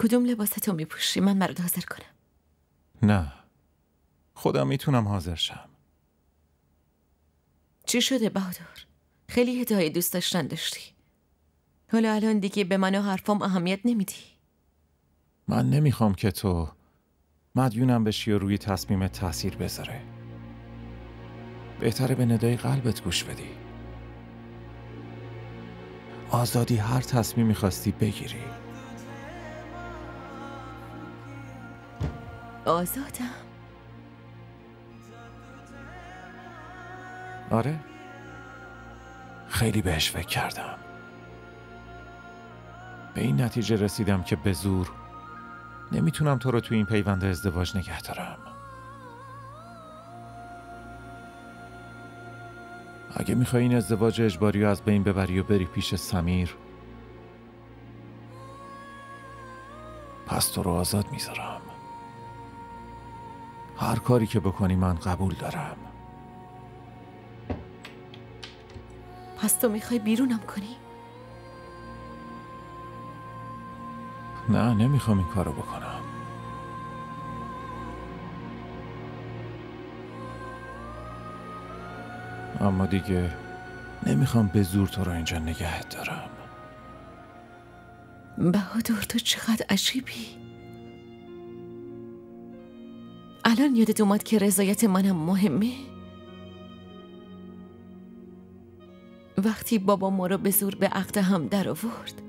کدوم لباستو میپوشی؟ من برات حاضر کنم. نه، خودم میتونم حاضر شم. چی شده بهادر؟ خیلی ادعای دوست داشتن داشتی. حالا الان دیگه به من و حرفام اهمیت نمیدی. من نمیخوام که تو مدیونم بشی و روی تصمیمت تاثیر بذاره. بهتره به ندای قلبت گوش بدی. آزادی هر تصمیمی خواستی بگیری. آزادم؟ آره، خیلی بهش فکر کردم. به این نتیجه رسیدم که به زور نمیتونم تو رو توی این پیوند ازدواج نگه دارم. اگه میخوای این ازدواج اجباری رو از بین ببری و بری پیش سمیر، پس تو رو آزاد میذارم. هر کاری که بکنی من قبول دارم. پس تو میخوای بیرونم کنی؟ نه، نمیخوام این کارو بکنم. اما دیگه نمیخوام به زور تو رو اینجا نگهت دارم. بهادر تو چقدر عجیبی. الان یادت اومد که رضایت منم مهمه؟ وقتی بابا ما رو به زور به عقد هم در آورد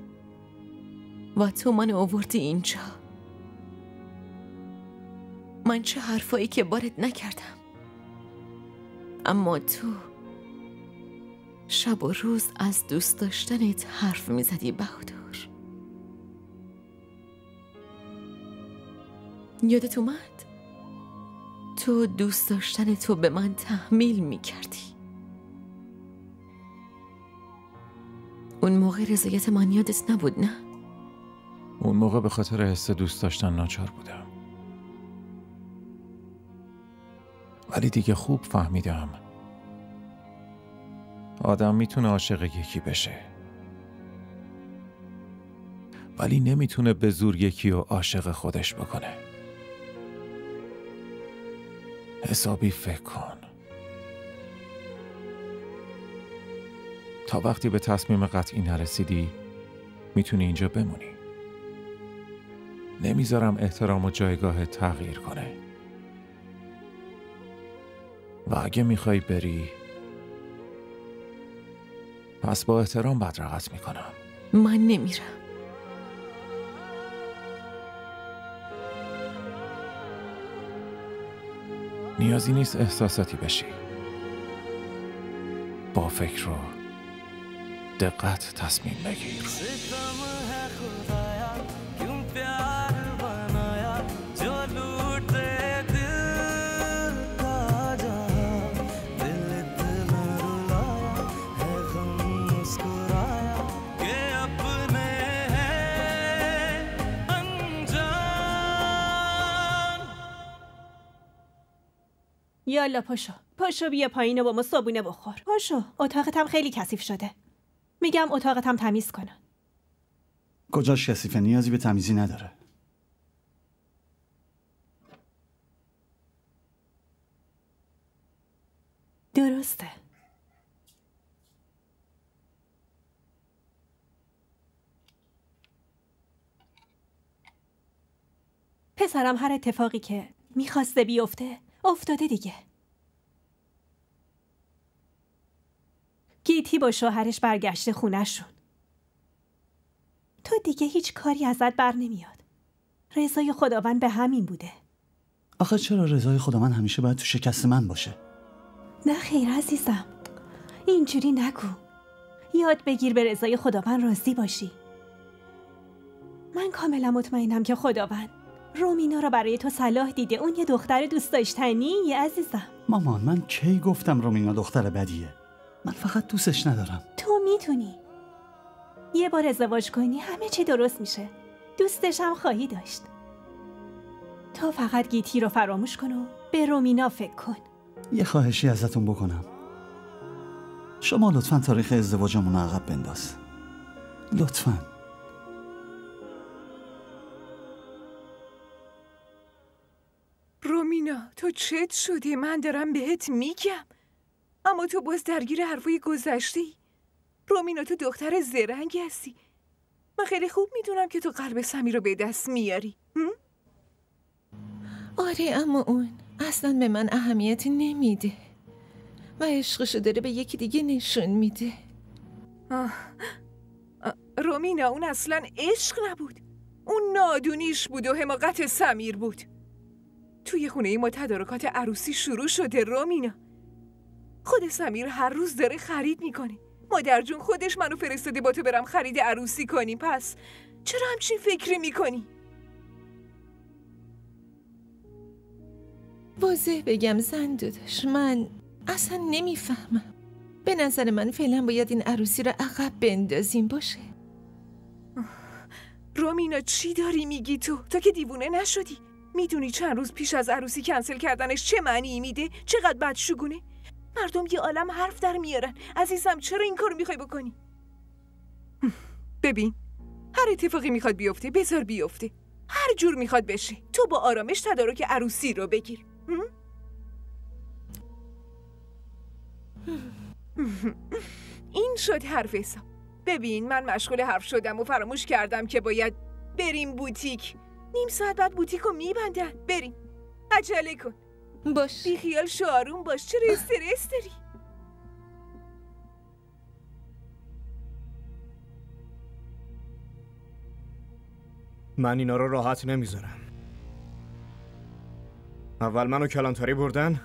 و تو من آوردی اینجا، من چه حرفایی که بارت نکردم، اما تو شب و روز از دوست داشتنت حرف میزدی بهادر. یادت اومد؟ تو دوست داشتن تو به من تحمیل میکردی. اون موقع رضایت من یادت نبود نه؟ اون موقع به خاطر حس دوست داشتن ناچار بودم، ولی دیگه خوب فهمیدم آدم میتونه عاشق یکی بشه، ولی نمیتونه به زور یکی رو عاشق خودش بکنه. حسابی فکر کن. تا وقتی به تصمیم قطعی نرسیدی میتونی اینجا بمونی. نمیذارم احترام و جایگاه تغییر کنه. و اگه میخوای بری، پس با احترام بدرقت میکنم. من نمیرم. نیازی نیست احساساتی بشی. با فکر رو دقت تصمیم بگیر. یالا پاشو بیا پایین و با ما صابونه بخور. پاشو، اتاقت هم خیلی کثیف شده. میگم اتاقت هم تمیز کنن. کجاش کثیفه؟ نیازی به تمیزی نداره. درسته. پسرم هر اتفاقی که میخواسته بیفته افتاده دیگه. گیتی با شوهرش برگشته خونه‌شون. تو دیگه هیچ کاری ازت بر نمیاد. رضای خداوند به همین بوده. آخه چرا رضای خداوند همیشه باید تو شکست من باشه؟ نه خیر عزیزم، اینجوری نگو. یاد بگیر به رضای خداوند راضی باشی. من کاملا مطمئنم که خداوند رومینا رو برای تو صلاح دیده. اون یه دختر دوست داشتنی عزیزم. مامان، من کی گفتم رومینا دختر بدیه؟ من فقط دوستش ندارم. تو میتونی یه بار ازدواج کنی، همه چی درست میشه. دوستش هم خواهی داشت. تو فقط گیتی رو فراموش کن و به رومینا فکر کن. یه خواهشی ازتون بکنم. شما لطفاً تاریخ ازدواجمون رو عقب بنداز. لطفاً. رومینا تو چت شده؟ من دارم بهت میگم اما تو باز درگیر حرفای گذشتی. رومینا تو دختر زرنگی هستی. من خیلی خوب میدونم که تو قلب سمیر رو به دست میاری. آره اما اون اصلا به من اهمیتی نمیده و عشقشو داره به یکی دیگه نشون میده. رومینا اون اصلا عشق نبود، اون نادونیش بود و حماقت سمیر بود. توی خونه ما تدارکات عروسی شروع شده رومینا. خود سمیر هر روز داره خرید میکنه. مادر جون خودش منو فرستاده با تو برم خرید عروسی کنیم. پس چرا همچین فکری میکنی؟ واضح بگم زن داداش، من اصلا نمیفهمم. به نظر من فعلا باید این عروسی رو عقب بندازیم باشه. رومینا چی داری میگی تو که دیوونه نشدی؟ میدونی چند روز پیش از عروسی کنسل کردنش چه معنی میده؟ چقدر بدشگونه؟ مردم یه عالم حرف در میارن. عزیزم چرا این کارو میخوای بکنی؟ ببین هر اتفاقی میخواد بیفته بذار بیفته. هر جور میخواد بشه تو با آرامش تدارک عروسی رو بگیر. این شد حرف حساب. ببین من مشغول حرف شدم و فراموش کردم که باید بریم بوتیک. نیم ساعت بعد بوتیک رو میبندن. بریم عجله کن. باش بی خیال شو، آروم باش. چرا استرس داری؟ من اینا رو راحت نمیذارم. اول منو کلانتری بردن،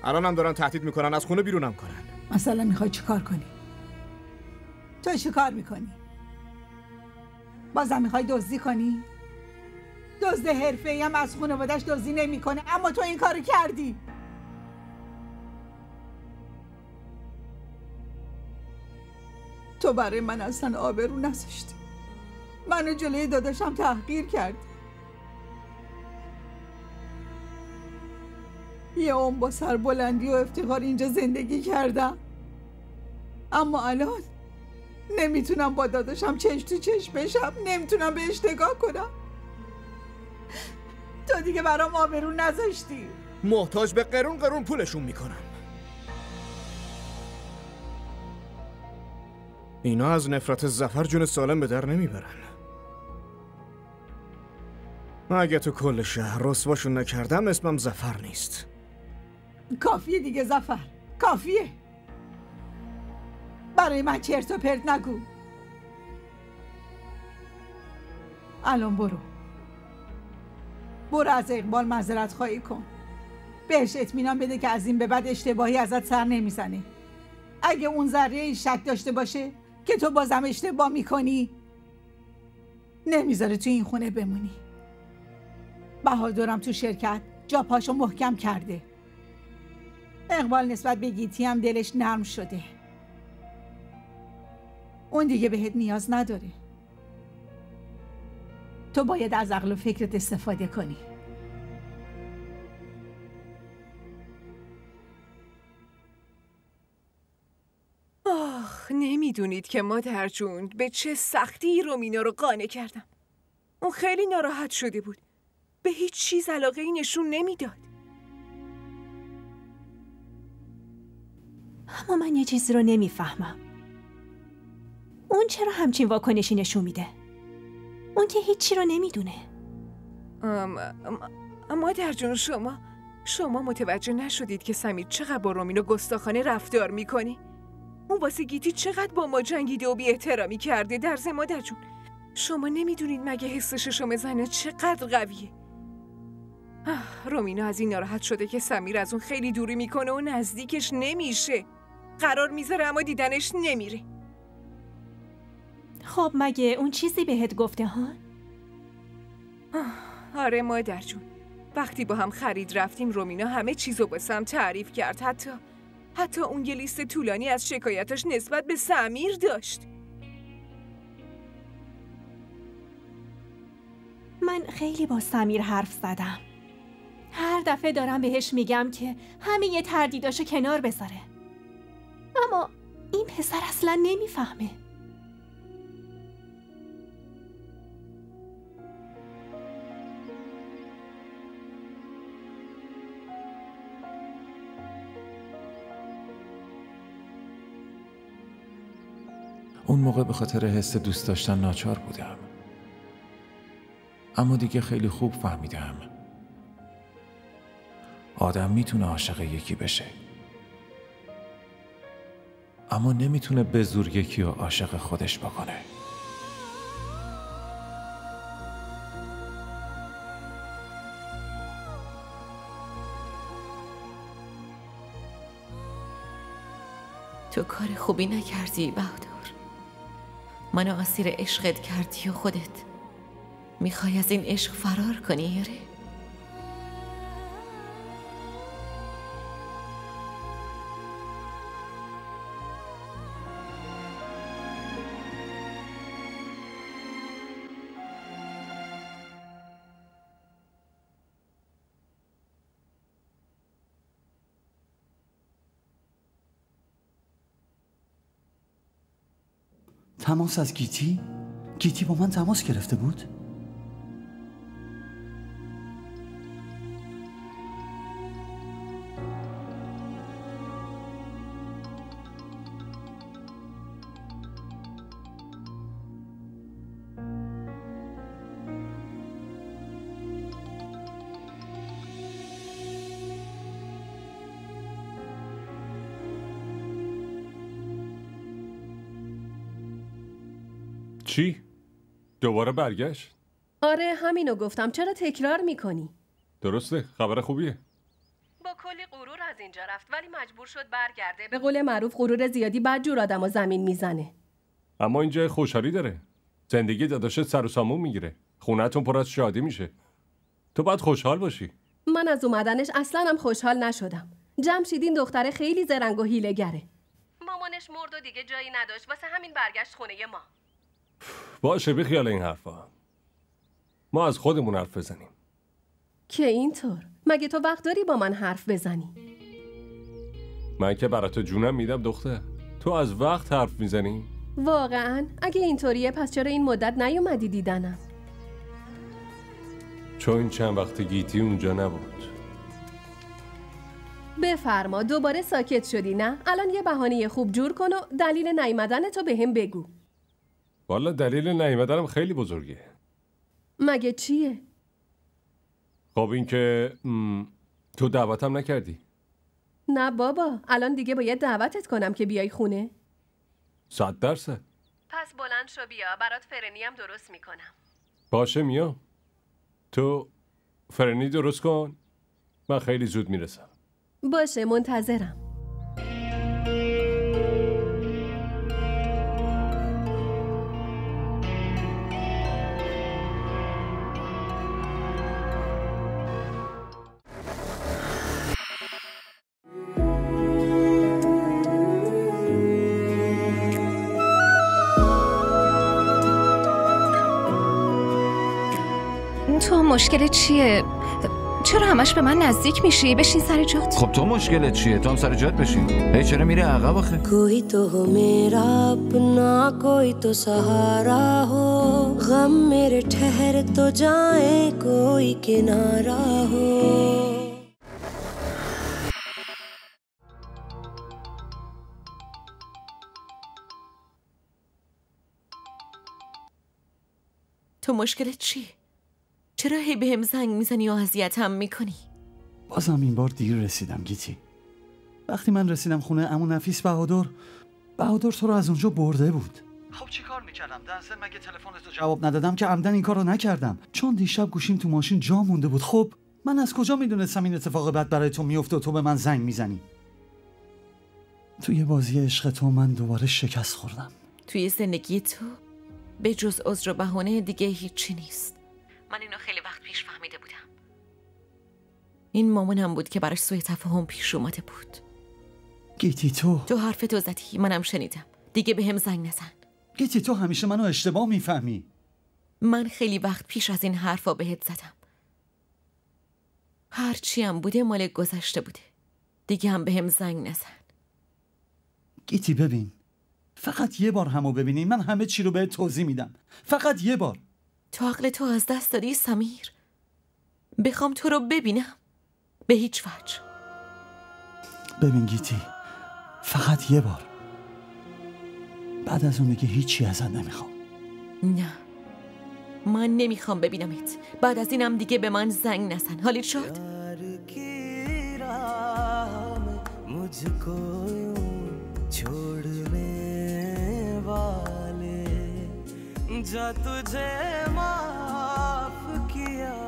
الانم دارن تهدید میکنن از خونه بیرونم کنن. مثلا میخوای چی کار کنی؟ تو چی کار میکنی؟ بازم میخوای دزدی کنی؟ دزد حرفه‌ای هم از خانواده‌اش دزدی نمیکنه، اما تو این کارو کردی. تو برای من اصلا آبرو نذاشتی. منو جلوی داداشم تحقیر کردی. یه عمر با سربلندی و افتخار اینجا زندگی کردم، اما الان نمیتونم با داداشم چشم تو چشم بشم، نمیتونم بهش نگاه کنم. تو دیگه برام آبرو نذاشتی. محتاج به قرون پولشون میکنم. اینا از نفرت ظفر جون سالم به در نمیبرن. اگه تو کل شهر رسواشون نکردم اسمم ظفر نیست. کافیه دیگه ظفر، کافیه. برای من چرت و پرت نگو. الان برو از اقبال معذرت خواهی کن. بهش اطمینان بده که از این به بعد اشتباهی ازت سر نمیزنه. اگه اون ذره شک داشته باشه که تو بازم اشتباه میکنی، نمیذاره تو این خونه بمونی. بهادرم تو شرکت جا پاشو محکم کرده. اقبال نسبت به گیتی هم دلش نرم شده. اون دیگه بهت نیاز نداره. تو باید از عقل و فکرت استفاده کنی. نمیدونید که مادر جون به چه سختی رومینا رو قانع کردم. اون خیلی ناراحت شده بود. به هیچ چیز علاقه ای نشون نمیداد. اما من یه چیزی رو نمیفهمم. اون چرا همچین واکنشی نشون میده؟ اون که هیچی رو نمیدونه. مادر جون شما متوجه نشدید که سمیر چقدر با رومینا گستاخانه رفتار میکنه؟ اون واسه گیتی چقدر با ما جنگیده و بی احترامی کرده. در ضمن مادر جون شما نمیدونید مگه حس ششم زنه چقدر قویه؟ رومینا از این ناراحت شده که سمیر از اون خیلی دوری میکنه و نزدیکش نمیشه. قرار میذاره اما دیدنش نمیره. خب مگه اون چیزی بهت گفته ها؟ آره مادر جون، وقتی با هم خرید رفتیم رومینا همه چیزو باسم تعریف کرد. حتی اون یه لیست طولانی از شکایتاش نسبت به سمیر داشت. من خیلی با سمیر حرف زدم. هر دفعه دارم بهش میگم که همه یه تردیداشو کنار بذاره، اما این پسر اصلا نمیفهمه. اون موقع به خاطر حس دوست داشتن ناچار بودم، اما دیگه خیلی خوب فهمیدم آدم میتونه عاشق یکی بشه، اما نمیتونه به زور یکی رو عاشق خودش بکنه. تو کار خوبی نکردی بهادر. منو اسیر عشقت کردی و خودت میخوای از این عشق فرار کنی یاره؟ تماس از گیتی؟ گیتی با من تماس گرفته بود؟ چی؟ دوباره برگشت؟ آره همینو گفتم، چرا تکرار میکنی؟ درسته، خبر خوبیه. با کلی غرور از اینجا رفت ولی مجبور شد برگرده. به قول معروف غرور زیادی بدجور آدمو زمین میزنه. اما اینجا خوشحالی داره. زندگی داداشت سر و سامون میگیره. خونه‌تون پر از شادی میشه. تو باید خوشحال باشی. من از اومدنش اصلا هم خوشحال نشدم. جمشید این دختره خیلی زرنگ و حیله‌گره. مامانش مرد و دیگه جایی نداشت، واسه همین برگشت خونه ما. باشه بیخیال این حرفا. ما از خودمون حرف بزنیم. که اینطور؟ مگه تو وقت داری با من حرف بزنی؟ من که برای تو جونم میدم دختر. تو از وقت حرف میزنی؟ واقعا؟ اگه اینطوریه پس چرا این مدت نیومدی دیدنم؟ چون این چند وقت گیتی اونجا نبود. بفرما، دوباره ساکت شدی نه؟ الان یه بهانه خوب جور کن و دلیل نیومدن تو بهم بگو. والا دلیل نیومدنم خیلی بزرگه. مگه چیه؟ خب این که تو دعوتم نکردی. نه بابا، الان دیگه باید دعوتت کنم که بیای خونه. 100%. پس بلند شو بیا، برات فرنی هم درست میکنم. باشه میام. تو فرنی درست کن، من خیلی زود میرسم. باشه منتظرم. تو مشکل چیه؟ چرا همش به من نزدیک میشی؟ بشین سر جات. خب تو مشکلت چیه؟ تو هم سر جات بشین. هی چرا میره عقب آخه؟ کوئی تو ہو میرا اپنا کوئی تو سہارا ہو غم میرے ٹھہر تو جائیں کوئی کنارا ہو. تو مشکلت چیه؟ چرا هی بهم زنگ میزنی و اذیتم میکنی؟ بازم این بار دیر رسیدم گیتی. وقتی من رسیدم خونه عمو نفیس بهادر تو رو از اونجا برده بود. خب چی کار میکردم؟ در ضمن مگه تلفنتو جواب ندادم که عمدن این کارو نکردم، چون دیشب گوشیم تو ماشین جا مونده بود. خب من از کجا میدونستم این اتفاق بد برای تو میفته و تو به من زنگ میزنی؟ توی بازی عشق تو من دوباره شکست خوردم. توی زندگی تو به جز عذر و بهانه دیگه هیچی نیست. من اینو خیلی وقت پیش فهمیده بودم. این مامانم بود که براش سوء تفاهم پیش اومده بود. گیتی تو حرفتو زدی، منم شنیدم. دیگه بهم زنگ نزن. گیتی تو همیشه منو اشتباه میفهمی. من خیلی وقت پیش از این حرفا بهت زدم. هرچی هم بوده مال گذشته بوده. دیگه هم بهم زنگ نزن. گیتی ببین، فقط یه بار همو ببینی من همه چی رو بهت توضیح میدم. فقط یه بار. تو عقل تو از دست دادی سمیر. بخوام تو رو ببینم به هیچ وجه. ببین گیتی، فقط یه بار. بعد از اون دیگه هیچی ازت نمیخوام. نه، من نمیخوام ببینمت. بعد از اینم دیگه به من زنگ نزن. حالت شد؟ जा तुझे माफ किया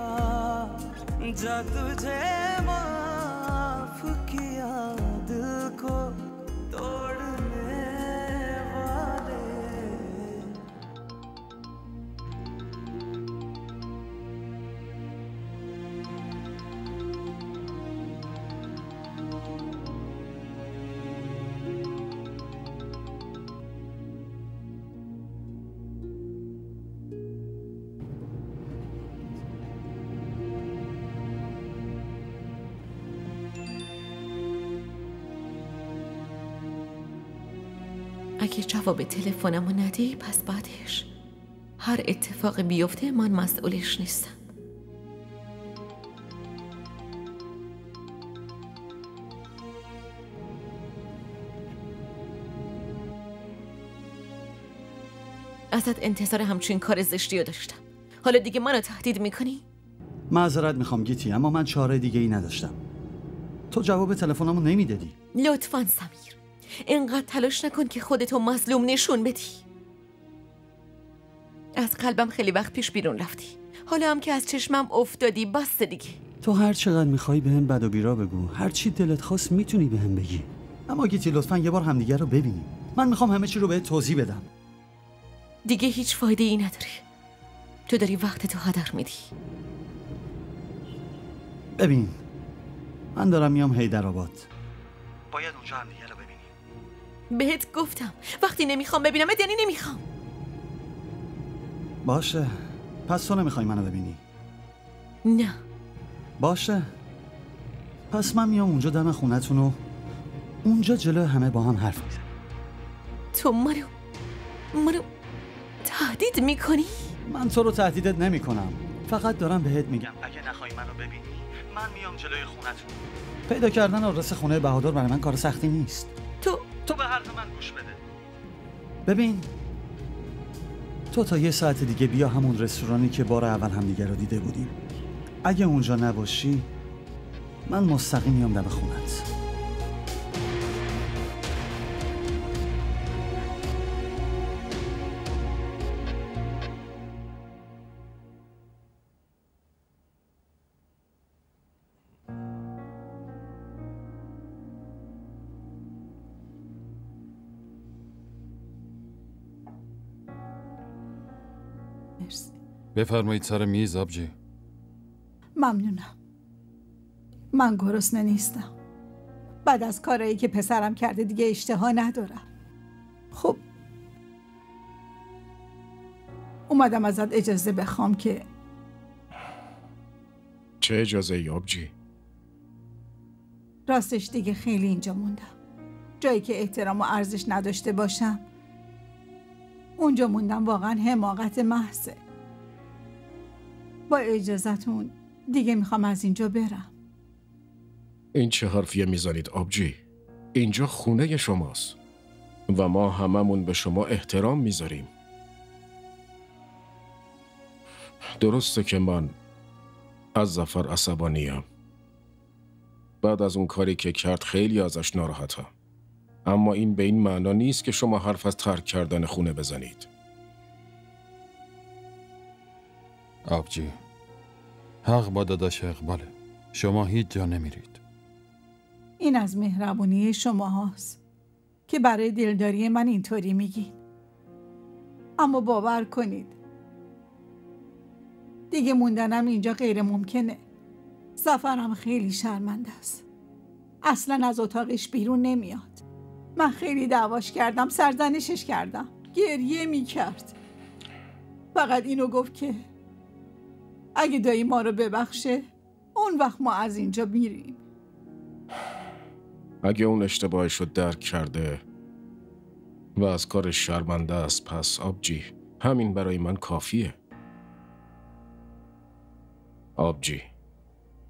जा तुझे माफ किया दिल को तोड़ने वाले اگه جواب تلفنمو ندی پس بعدش هر اتفاقی بیفته من مسئولش نیستم. ازت انتظار همچین کار زشتی رو داشتم. حالا دیگه منو تهدید میکنی؟ معذرت میخوام گیتی، اما من چاره دیگه ای نداشتم. تو جواب تلفنمو نمیدادی. لطفاً سمیر، اینقدر تلاش نکن که خودتو مظلوم نشون بدی. از قلبم خیلی وقت پیش بیرون رفتی. حالا هم که از چشمم افتادی بس دیگه. تو هر چقدر میخوای بهم بد و بیرا بگو، هر چی دلت خواست میتونی بهم بگی. اما گیتی لطفاً یه بار همدیگه رو ببینیم. من میخوام همه چی رو بهت توضیح بدم. دیگه هیچ فایده ای نداره. تو داری وقتتو هدر میدی. ببین، من دارم میام حیدرآباد. باید اونجا همدیگه رو ببینیم. بهت گفتم وقتی نمیخوام ببینمت یعنی نمیخوام. باشه، پس تو نمیخوای منو ببینی؟ نه. باشه، پس من میام اونجا دم خونتون و اونجا جلو همه با هم حرف میزنیم. تو منو تهدید میکنی؟ من تو رو تهدیدت نمیکنم، فقط دارم بهت میگم اگه نخوای منو ببینی من میام جلوی خونتون. پیدا کردن آدرس خونه بهادر برای من کار سختی نیست. تو به حرف من گوش بده. ببین، تو تا 1 ساعت دیگه بیا همون رستورانی که بار اول همدیگه رو دیده بودیم. اگه اونجا نباشی من مستقیم میام دم خونت. بفرمایید سر میز آبجی. ممنونم. من گرسنه نیستم. بعد از کارایی که پسرم کرده دیگه اشتها ندارم. خب اومدم ازت اجازه بخوام که. چه اجازه ای آبجی؟ راستش دیگه خیلی اینجا موندم. جایی که احترام و ارزش نداشته باشم اونجا موندم واقعا حماقت محضه. با اجازهتون دیگه میخوام از اینجا برم. این چه حرفیه میزنید آبجی؟ اینجا خونه شماست و ما هممون به شما احترام میذاریم. درسته که من از ظفر عصبانیم. بعد از اون کاری که کرد خیلی ازش ناراحتم. اما این به این معنا نیست که شما حرف از ترک کردن خونه بزنید. آبجی، حق با داداش اقباله. شما هیچ جا نمیرید. این از مهربونی شما هاست که برای دلداری من اینطوری میگین. اما باور کنید دیگه موندنم اینجا غیر ممکنه. ظفرم خیلی شرمنده است. اصلا از اتاقش بیرون نمیاد. من خیلی دعواش کردم، سرزنشش کردم. گریه میکرد. فقط اینو گفت که اگه دایی ما رو ببخشه اون وقت ما از اینجا میریم. اگه اون اشتباهش رو درک کرده و از کارش شرمنده است، پس آبجی همین برای من کافیه. آبجی،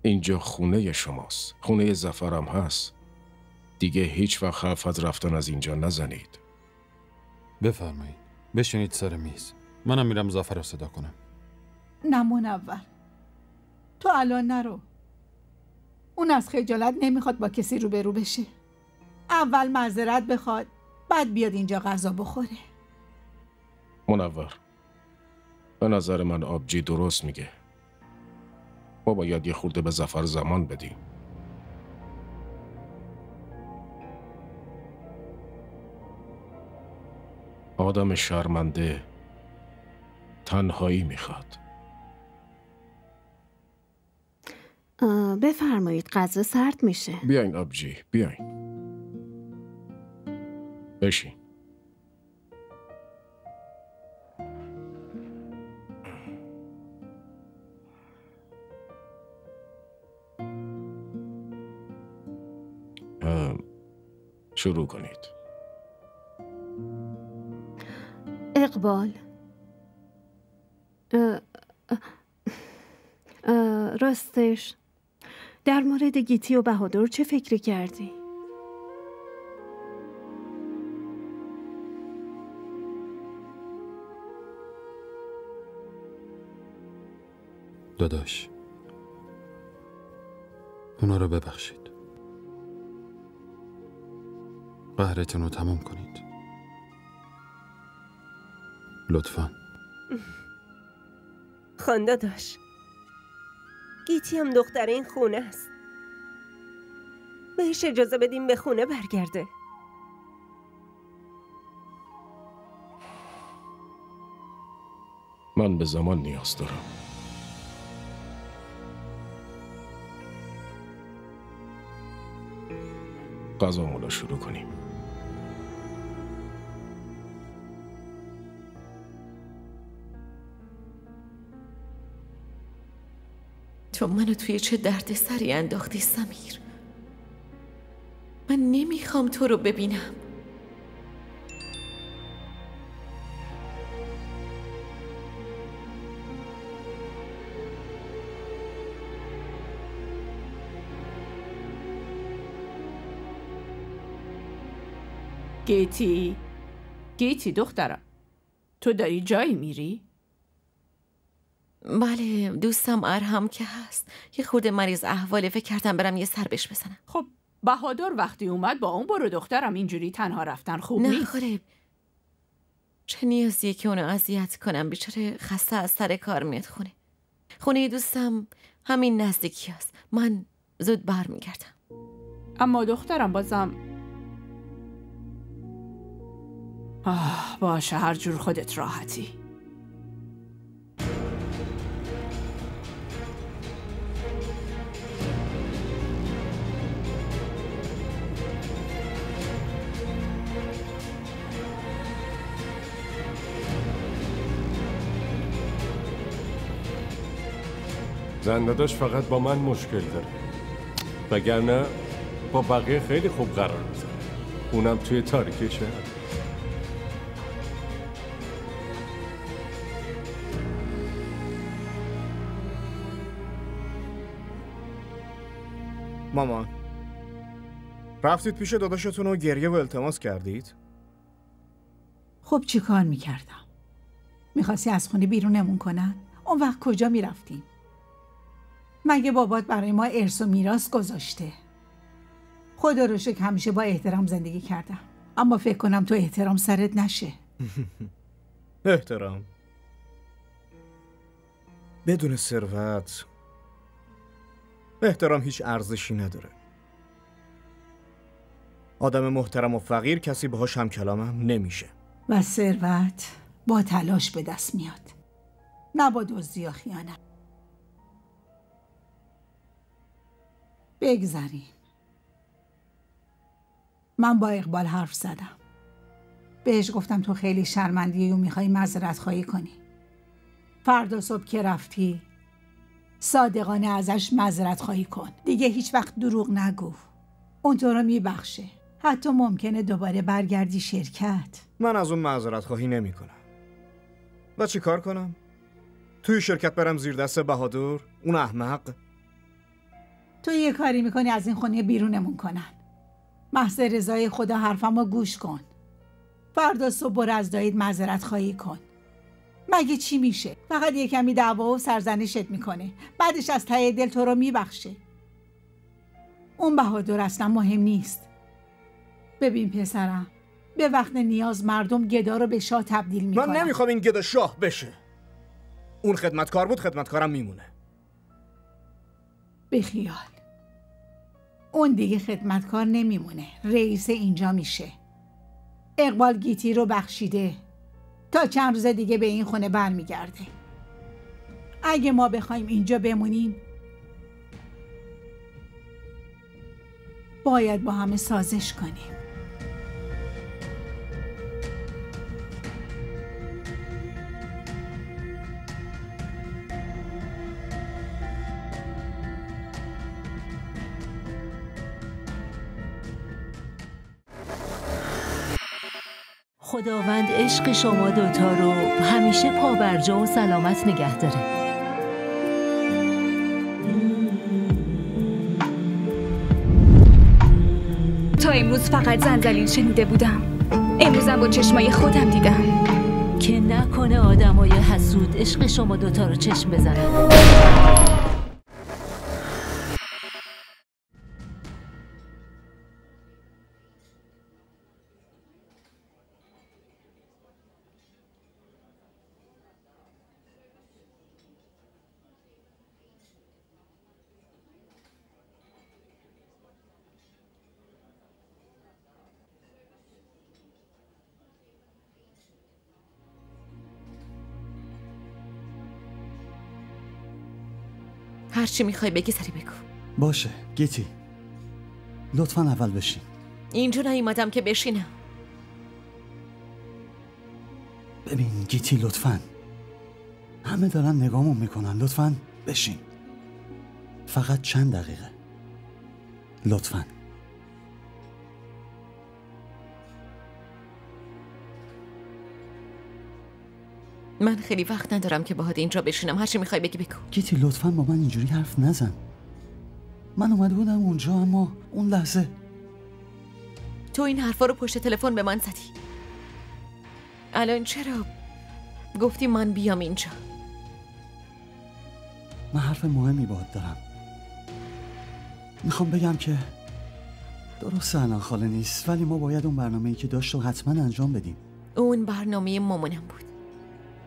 اینجا خونه شماست. خونه ظفرم هست. دیگه هیچ وقت حرف از رفتن از اینجا نزنید. بفرمایید. بشینید سر میز. منم میرم ظفر رو صدا کنم. نه منور، تو الان نرو. اون از خجالت نمیخواد با کسی روبرو بشه. اول معذرت بخواد، بعد بیاد اینجا غذا بخوره. منور، به نظر من آبجی درست میگه. ما باید یه خورده به ظفر زمان بدیم. آدم شرمنده تنهایی میخواد. بفرمایید، غذا سرد میشه. بیاین آبجی، بیاین. بشین. شروع کنید. اقبال، راستش در مورد گیتی و بهادر چه فکری کردی؟ داداش، اونا رو ببخشید. قهرتون رو تمام کنید لطفاً. خانده داشت، گیتی هم دختر این خونه است. بهش اجازه بدیم به خونه برگرده. من به زمان نیاز دارم. غذامون رو شروع کنیم. تو منو توی چه درد سری انداختی سمیر. من نمیخوام تو رو ببینم. گیتی دخترم، تو داری جایی میری؟ بله، دوستم ارهم که هست. یه خورده مریض احواله، فکر کردم برم یه سر بهش بزنم. خب بهادر وقتی اومد با اون برو دخترم، اینجوری تنها رفتن خوب نیست. نه خاله، چه نیازیه که اونو اذیت کنم؟ بیچاره خسته از سر کار میاد خونه. خونه دوستم همین نزدیکی هست. من زود برمیگردم. اما دخترم بازم باشه، هر جور خودت راحتی. زنداداش فقط با من مشکل داره، وگرنه با بقیه خیلی خوب قرار میزنه، اونم توی تاریکی شهر. مامان، رفتید پیش داداشتون و گریه و التماس کردید؟ خب چی کار میکردم؟ میخواستی از خونه بیرونمون کنن؟ اون وقت کجا میرفتیم؟ مگه بابات برای ما ارث و میراث گذاشته؟ خدا رو شکر همیشه با احترام زندگی کردم، اما فکر کنم تو احترام سرت نشه. احترام بدون ثروت، احترام هیچ ارزشی نداره. آدم محترم و فقیر کسی باهاش هم کلامم نمیشه. و ثروت با تلاش به دست میاد، نه با دزدی یا خیانت. بگذاریم. من با اقبال حرف زدم. بهش گفتم تو خیلی شرمندی و میخوای معذرت خواهی کنی. فردا صبح که رفتی صادقانه ازش معذرت خواهی کن. دیگه هیچ وقت دروغ نگو. اون تو رو میبخشه. حتی ممکنه دوباره برگردی شرکت. من از اون معذرت خواهی نمی کنم. و چی کار کنم؟ توی شرکت برم زیر دست بهادر؟ اون احمق؟ تو یه کاری میکنی از این خونه بیرونمون کنن. محض رضای خدا حرفمو گوش کن. فردا صبح برو از دایید معذرت خواهی کن. مگه چی میشه؟ فقط یه کمی دعوا و سرزنشت میکنه، بعدش از ته دل تو رو میبخشه. اون بهادر اصلا مهم نیست. ببین پسرم، به وقت نیاز مردم گدا رو به شاه تبدیل میکنن. من نمیخوام این گدا شاه بشه. اون خدمتکار بود، خدمتکارم میمونه. بخیال، اون دیگه خدمتکار نمیمونه، رئیس اینجا میشه. اقبال گیتی رو بخشیده، تا چند روز دیگه به این خونه برمیگرده. اگه ما بخوایم اینجا بمونیم باید با همه سازش کنیم. خداوند عشق شما دوتا رو همیشه پابرجا و سلامت نگه داره. تا امروز فقط زنجلیل شنیده بودم، امروزم با چشمای خودم دیدم. که نکنه آدمای حسود عشق شما دوتا رو چشم بزنن. هر چی میخوای بگی سری بگو. باشه گیتی، لطفاً اول بشین. اینجا نیومدم که بشینم. ببین گیتی، لطفاً، همه دارن نگامون میکنن، لطفاً بشین. فقط چند دقیقه، لطفاً. من خیلی وقت ندارم که باهات اینجا بشینم. هر چی میخوای بگی بگو. گیتی لطفاً با من اینجوری حرف نزن. من اومده بودم اونجا، اما اون لحظه تو این حرفا رو پشت تلفن به من زدی. الان چرا گفتی من بیام اینجا؟ من حرف مهمی باهات دارم. میخوام بگم که درسته الان خاله نیست، ولی ما باید اون برنامه‌ای که داشت رو حتما انجام بدیم. اون برنامه مامانم بود.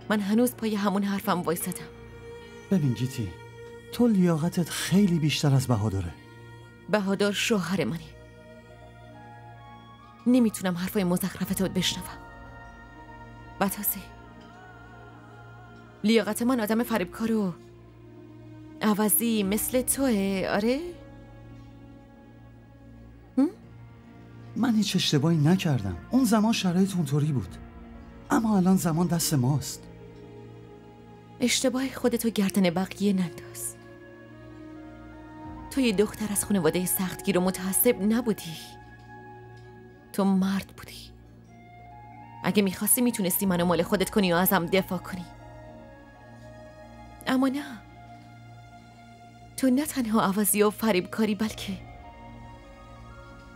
من هنوز پای همون حرفم وایسادم. ببین گیتی، تو لیاقتت خیلی بیشتر از بهادره. بهادر شوهر منه. نمیتونم حرفای مزخرفتو بشنوم. و تازه لیاقت من آدم فریبکار و عوضی مثل توه. آره؟ من هیچ اشتباهی نکردم. اون زمان شرایط اونطوری بود، اما الان زمان دست ماست. اشتباه خودتو گردن بقیه ننداز. تو یه دختر از خانواده سختگیر و متعصب نبودی. تو مرد بودی. اگه میخواستی میتونستی منو مال خودت کنی و ازم دفاع کنی. اما نه، تو نه تنها عوضی و فریبکاری، بلکه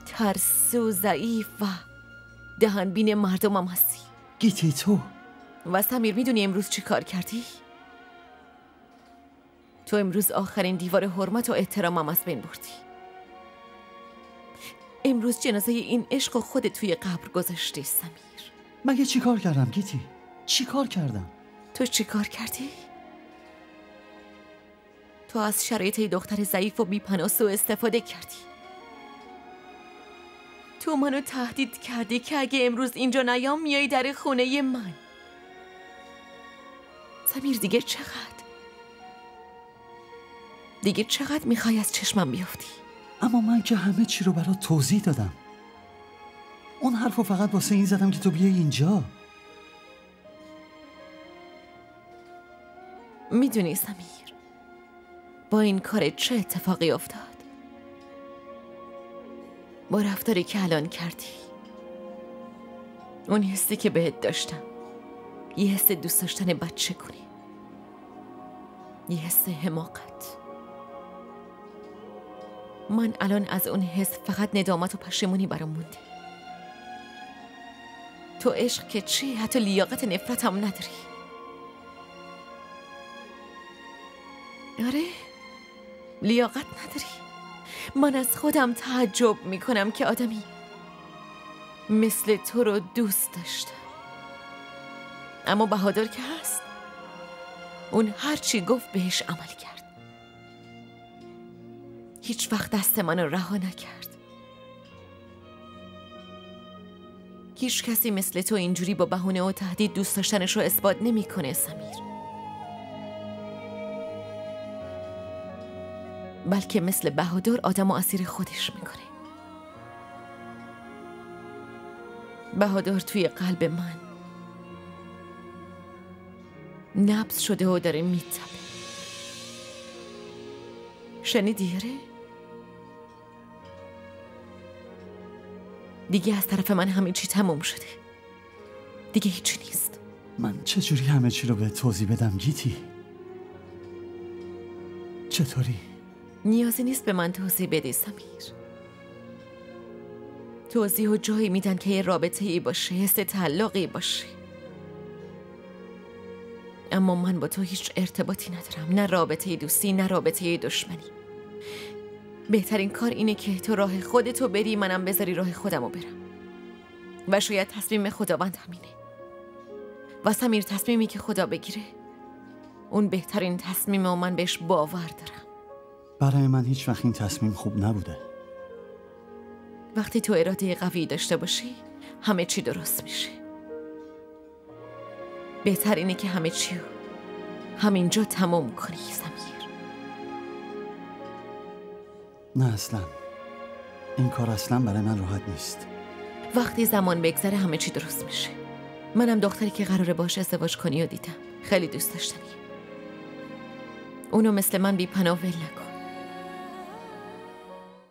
ترسو، ضعیف و دهنبین مردمم هستی. گیتی تو و سمیر، میدونی امروز چی کار کردی؟ تو امروز آخرین دیوار حرمت و احترامم از بین بردی. امروز جنازه این عشق و خودت توی قبر گذاشتی سمیر. مگه چی کار کردم گیتی؟ چی کار کردم؟ تو چی کار کردی؟ تو از شرایط دختر ضعیف و بی‌پناه سوء استفاده کردی. تو منو تهدید کردی که اگه امروز اینجا نیام میای در خونه من. سمیر، دیگه چقدر میخوای از چشمم بیافتی؟ اما من که همه چی رو برات توضیح دادم. اون حرفو فقط واسه این زدم که تو بیای اینجا. میدونی سمیر، با این کار چه اتفاقی افتاد؟ با رفتاری که الان کردی، اون حسی که بهت داشتم، یه حس دوست داشتن بچه کنی، یه حس حماقت. من الان از اون حس فقط ندامت و پشیمونی برام مونده. تو عشق که چی؟ حتی لیاقت نفرت هم نداری. آره، لیاقت نداری. من از خودم تعجب میکنم که آدمی مثل تو رو دوست داشتم. اما بهادر که هست، اون هرچی گفت بهش عمل کرد. هیچ وقت دست منو رها نکرد. هیچ کسی مثل تو اینجوری با بهونه و تهدید دوست داشتنش رو اثبات نمیکنه سمیر. بلکه مثل بهادر آدمو اسیر خودش میکنه. بهادر توی قلب من نبض شده و داره میتپه. شنیدی آره؟ دیگه از طرف من همه چی تموم شده. دیگه هیچی نیست. من چجوری همه چی رو به توضیح بدم گیتی؟ چطوری؟ نیازی نیست به من توضیح بدی سمیر. توضیح و جایی میدن که یه رابطه‌ای باشه، حس تعلقی باشه. اما من با تو هیچ ارتباطی ندارم. نه رابطه دوستی، نه رابطه دشمنی. بهترین کار اینه که تو راه خودتو بری، منم بذاری راه خودمو برم. و شاید تصمیم خداوند همینه. و سمیر تصمیمی که خدا بگیره اون بهترین تصمیمه و من بهش باور دارم. برای من هیچ وقت این تصمیم خوب نبوده. وقتی تو اراده قوی داشته باشی همه چی درست میشه. بهتر اینه که همه چی رو همینجا تمام کنی سمیر. نه اصلا. این کار اصلا برای من راحت نیست. وقتی زمان بگذره همه چی درست میشه. منم دختری که قراره باش ازدواج کنی و دیدم. خیلی دوست داشتنی. اونو مثل من بی پناه ول نکن.